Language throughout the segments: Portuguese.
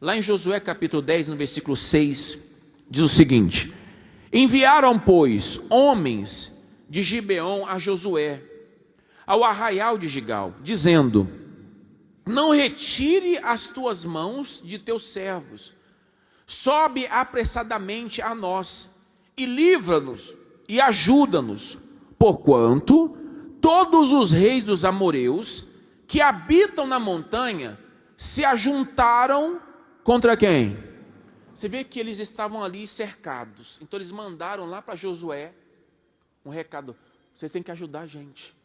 Lá em Josué capítulo 10, no versículo 6, diz o seguinte: enviaram, pois, homens de Gibeon a Josué, ao arraial de Gigal, dizendo: não retire as tuas mãos de teus servos, sobe apressadamente a nós, e livra-nos, e ajuda-nos, porquanto todos os reis dos amoreus, que habitam na montanha, se ajuntaram contra quem? Você vê que eles estavam ali cercados, então eles mandaram lá para Josué um recado: vocês têm que ajudar a gente.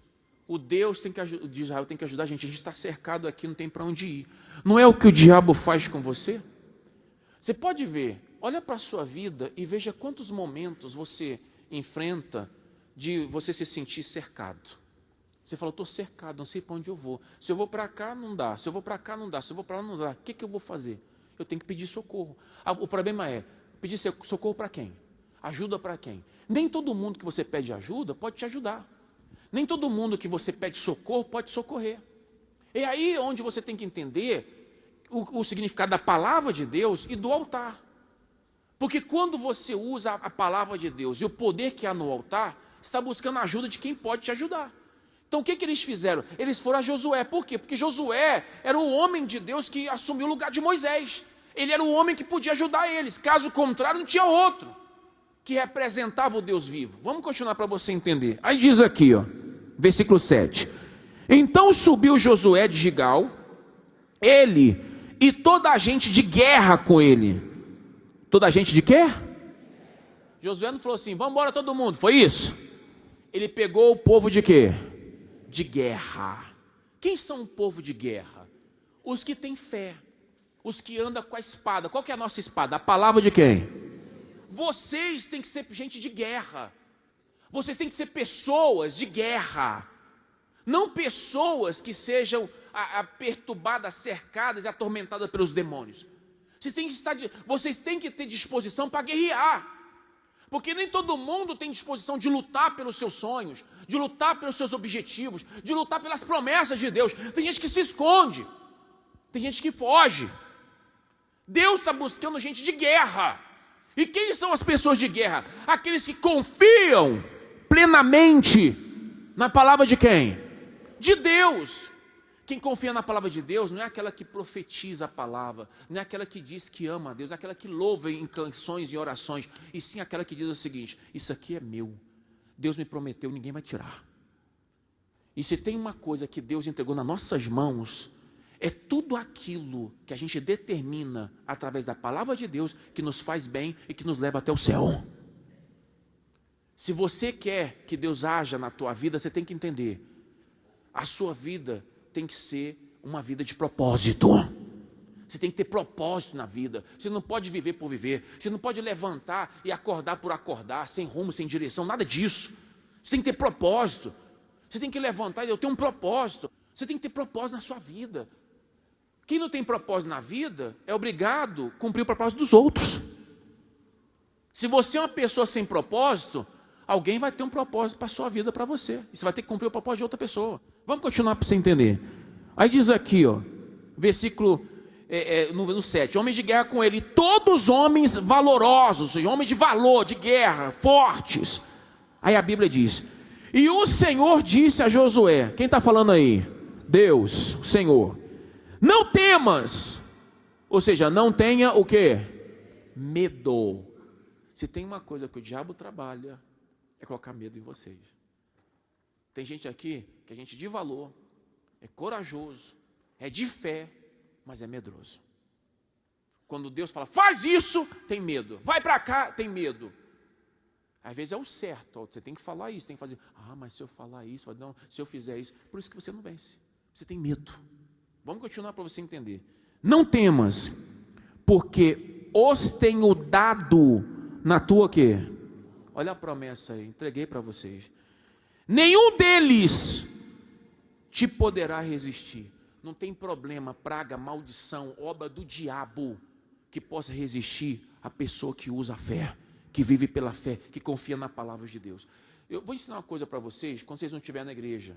O Deus de Israel tem que ajudar a gente está cercado aqui, não tem para onde ir. Não é o que o diabo faz com você? Você pode ver, olha para a sua vida e veja quantos momentos você enfrenta de você se sentir cercado. Você fala: estou cercado, não sei para onde eu vou. Se eu vou para cá, não dá. Se eu vou para cá, não dá. Se eu vou para lá, não dá. O que eu vou fazer? Eu tenho que pedir socorro. O problema é, pedir socorro para quem? Ajuda para quem? Nem todo mundo que você pede ajuda pode te ajudar. Nem todo mundo que você pede socorro pode socorrer. É aí onde você tem que entender o significado da palavra de Deus e do altar. Porque quando você usa a palavra de Deus e o poder que há no altar, você está buscando a ajuda de quem pode te ajudar. Então o que eles fizeram? Eles foram a Josué. Por quê? Porque Josué era o homem de Deus que assumiu o lugar de Moisés. Ele era o homem que podia ajudar eles. Caso contrário, não tinha outro que representava o Deus vivo. Vamos continuar para você entender. Aí diz aqui, ó, versículo 7. Então subiu Josué de Gigal, ele e toda a gente de guerra com ele. Toda a gente de quê? Josué não falou assim: vamos embora todo mundo, foi isso? Ele pegou o povo de quê? De guerra. Quem são o povo de guerra? Os que têm fé, os que andam com a espada. Qual que é a nossa espada? A palavra de quem? Vocês têm que ser gente de guerra. Vocês têm que ser pessoas de guerra. Não pessoas que sejam perturbadas, cercadas e atormentadas pelos demônios. Vocês têm que ter disposição para guerrear. Porque nem todo mundo tem disposição de lutar pelos seus sonhos, de lutar pelos seus objetivos, de lutar pelas promessas de Deus. Tem gente que se esconde, tem gente que foge. Deus está buscando gente de guerra. E quem são as pessoas de guerra? Aqueles que confiam plenamente na palavra de quem? De Deus. Quem confia na palavra de Deus não é aquela que profetiza a palavra, não é aquela que diz que ama a Deus, não é aquela que louva em canções e orações, e sim aquela que diz o seguinte: isso aqui é meu, Deus me prometeu, ninguém vai tirar. E se tem uma coisa que Deus entregou nas nossas mãos, é tudo aquilo que a gente determina através da palavra de Deus, que nos faz bem e que nos leva até o céu. Se você quer que Deus haja na tua vida, você tem que entender: a sua vida tem que ser uma vida de propósito. Você tem que ter propósito na vida. Você não pode viver por viver. Você não pode levantar e acordar por acordar, sem rumo, sem direção, nada disso. Você tem que ter propósito. Você tem que levantar e eu tenho um propósito. Você tem que ter propósito na sua vida. Quem não tem propósito na vida é obrigado a cumprir o propósito dos outros. Se você é uma pessoa sem propósito, alguém vai ter um propósito para a sua vida, para você. E você vai ter que cumprir o propósito de outra pessoa. Vamos continuar para você entender. Aí diz aqui, ó, versículo no 7. Homens de guerra com ele, todos homens valorosos, ou seja, homens de valor, de guerra, fortes. Aí a Bíblia diz: e o Senhor disse a Josué, quem está falando aí? Deus, o Senhor: não temas, ou seja, não tenha o quê? Medo. Se tem uma coisa que o diabo trabalha, é colocar medo em vocês. Tem gente aqui que é gente de valor, é corajoso, é de fé, mas é medroso. Quando Deus fala, faz isso, tem medo. Vai para cá, tem medo. Às vezes é o certo, você tem que falar isso, tem que fazer. Mas se eu falar isso, não, se eu fizer isso, por isso que você não vence. Você tem medo. Vamos continuar para você entender. Não temas, porque os tenho dado na tua quê? Olha a promessa aí, entreguei para vocês. Nenhum deles te poderá resistir. Não tem problema, praga, maldição, obra do diabo que possa resistir a pessoa que usa a fé, que vive pela fé, que confia na palavra de Deus. Eu vou ensinar uma coisa para vocês, quando vocês não estiverem na igreja.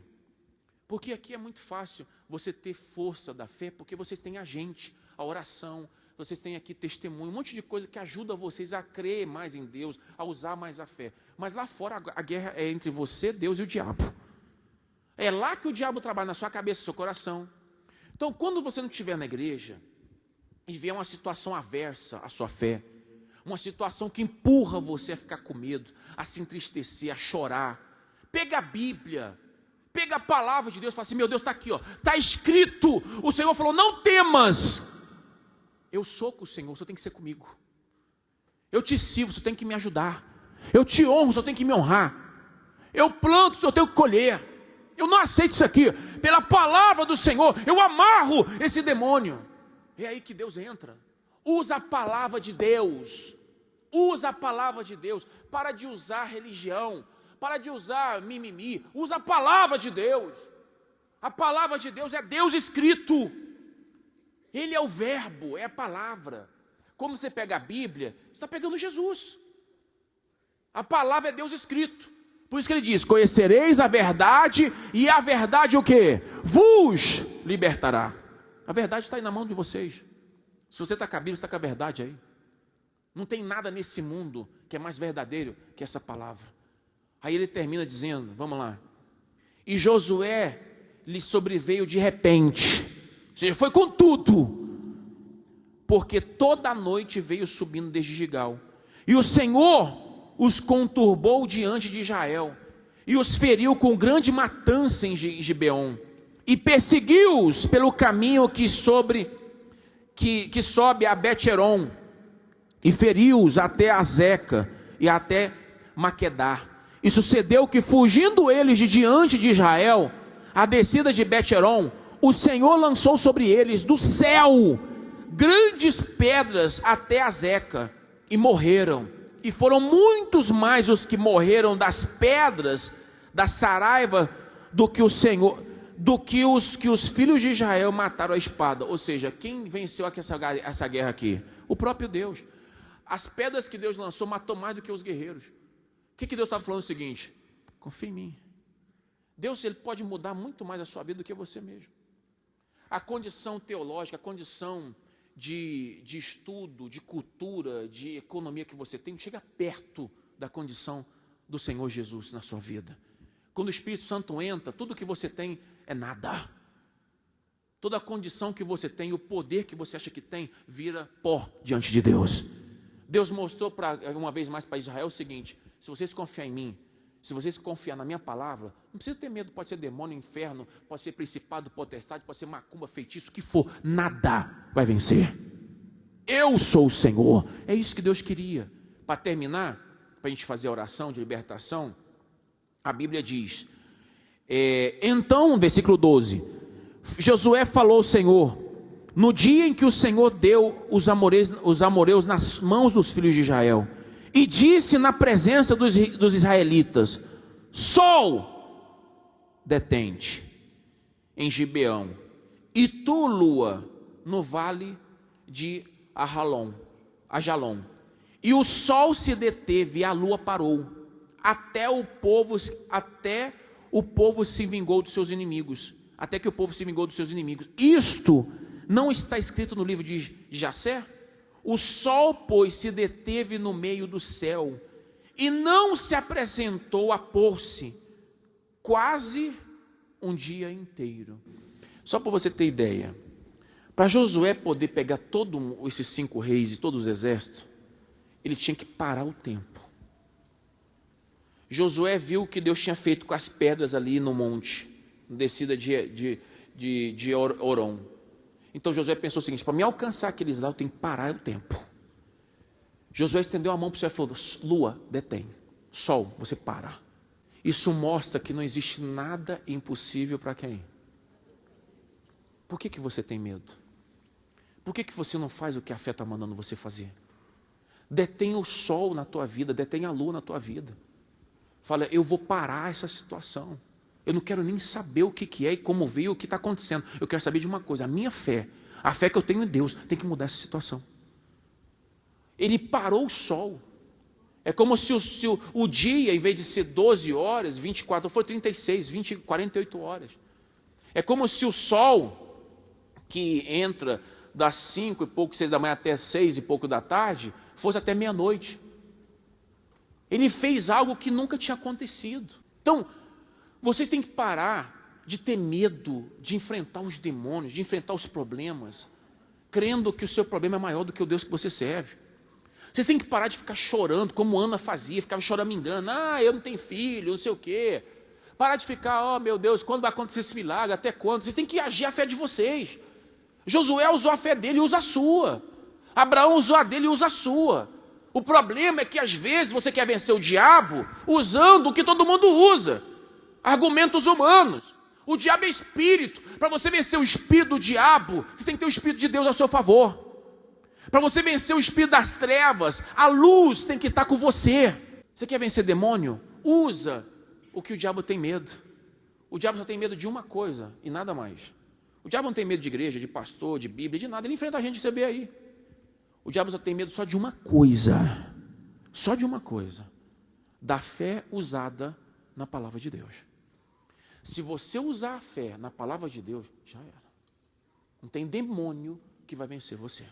Porque aqui é muito fácil você ter força da fé, porque vocês têm a gente, a oração. vocês têm aqui testemunho, um monte de coisa que ajuda vocês a crer mais em Deus, a usar mais a fé. Mas lá fora a guerra é entre você, Deus e o diabo. É lá que o diabo trabalha, na sua cabeça, no seu coração. Então, quando você não estiver na igreja e vier uma situação aversa à sua fé, uma situação que empurra você a ficar com medo, a se entristecer, a chorar, pega a Bíblia, pega a palavra de Deus e fala assim: meu Deus, está aqui, está escrito, o Senhor falou, não temas. Eu sou com o Senhor, o Senhor tem que ser comigo. Eu te sirvo, o Senhor tem que me ajudar. Eu te honro, o Senhor tem que me honrar. Eu planto, o Senhor tem que colher. Eu não aceito isso aqui. Pela palavra do Senhor, eu amarro esse demônio. É aí que Deus entra. Usa a palavra de Deus. Usa a palavra de Deus. Para de usar religião. Para de usar mimimi. Usa a palavra de Deus. A palavra de Deus é Deus escrito. Ele é o verbo, é a palavra. Quando você pega a Bíblia, você está pegando Jesus. A palavra é Deus escrito. Por isso que ele diz: conhecereis a verdade, e a verdade o quê? Vos libertará. A verdade está aí na mão de vocês. Se você está com a Bíblia, você está com a verdade aí. Não tem nada nesse mundo que é mais verdadeiro que essa palavra. Aí ele termina dizendo, vamos lá: e Josué lhe sobreveio de repente, ou seja, foi com tudo, porque toda a noite veio subindo desde Gigal, e o Senhor os conturbou diante de Israel, e os feriu com grande matança em Gibeon, e perseguiu-os pelo caminho que sobe a Bet-Heron, e feriu-os até Azeca e até Maquedá. E sucedeu que, fugindo eles de diante de Israel, a descida de Bet-Heron, o Senhor lançou sobre eles do céu grandes pedras até Azeca, e morreram. E foram muitos mais os que morreram das pedras da saraiva do que o Senhor, do que os filhos de Israel mataram a espada. Ou seja, quem venceu aqui essa guerra aqui? O próprio Deus. As pedras que Deus lançou matou mais do que os guerreiros. O que Deus estava falando? O seguinte: confia em mim. Deus, ele pode mudar muito mais a sua vida do que você mesmo. A condição teológica, a condição de estudo, de cultura, de economia que você tem, chega perto da condição do Senhor Jesus na sua vida. Quando o Espírito Santo entra, tudo que você tem é nada. Toda a condição que você tem, o poder que você acha que tem, vira pó diante de Deus. Deus mostrou uma vez mais para Israel o seguinte: se vocês confiarem em mim, se vocês confiarem na minha palavra, não precisa ter medo, pode ser demônio, inferno, pode ser principado, potestade, pode ser macumba, feitiço, o que for, nada vai vencer. Eu sou o Senhor. É isso que Deus queria. Para terminar, para a gente fazer a oração de libertação, a Bíblia diz, então, versículo 12, Josué falou ao Senhor, no dia em que o Senhor deu os amoreus nas mãos dos filhos de Israel, e disse na presença dos israelitas: sol, detente em Gibeão, e tu, lua, no vale de Ajalon. E o sol se deteve e a lua parou, até o povo se vingou dos seus inimigos. Até que o povo se vingou dos seus inimigos. Isto não está escrito no livro de Jasser? O sol, pois, se deteve no meio do céu, e não se apresentou a pôr-se, quase um dia inteiro. Só para você ter ideia, para Josué poder pegar todos esses 5 reis e todos os exércitos, ele tinha que parar o tempo. Josué viu o que Deus tinha feito com as pedras ali no monte, na descida de Oron. Então Josué pensou o seguinte: para me alcançar aqueles lá, eu tenho que parar o tempo. Josué estendeu a mão para o céu e falou: lua, detém. Sol, você para. Isso mostra que não existe nada impossível para quem? Por que você tem medo? Por que você não faz o que a fé está mandando você fazer? Detém o sol na tua vida, detém a lua na tua vida. Fala: eu vou parar essa situação. Eu não quero nem saber o que é e como veio, o que está acontecendo. Eu quero saber de uma coisa: a minha fé, a fé que eu tenho em Deus, tem que mudar essa situação. Ele parou o sol. É como se o dia, em vez de ser 12 horas, 24, foi 36, 48 horas. É como se o sol que entra das 5 e pouco, 6 da manhã até 6 e pouco da tarde, fosse até meia-noite. Ele fez algo que nunca tinha acontecido. Então, vocês têm que parar de ter medo de enfrentar os demônios, de enfrentar os problemas, crendo que o seu problema é maior do que o Deus que você serve. Vocês têm que parar de ficar chorando, como Ana fazia, ficava choramingando, eu não tenho filho, não sei o quê. Parar de ficar, meu Deus, quando vai acontecer esse milagre, até quando? Vocês têm que agir a fé de vocês. Josué usou a fé dele e usa a sua. Abraão usou a dele e usa a sua. O problema é que às vezes você quer vencer o diabo usando o que todo mundo usa. Argumentos humanos. O diabo é espírito. Para você vencer o espírito do diabo, você tem que ter o espírito de Deus a seu favor. Para você vencer o espírito das trevas, a luz tem que estar com você. Você quer vencer demônio? Usa o que o diabo tem medo. O diabo só tem medo de uma coisa e nada mais. O diabo não tem medo de igreja, de pastor, de Bíblia, de nada. Ele enfrenta a gente, você vê aí. O diabo só tem medo só de uma coisa. Só de uma coisa. Da fé usada na palavra de Deus. Se você usar a fé na palavra de Deus, já era. Não tem demônio que vai vencer você.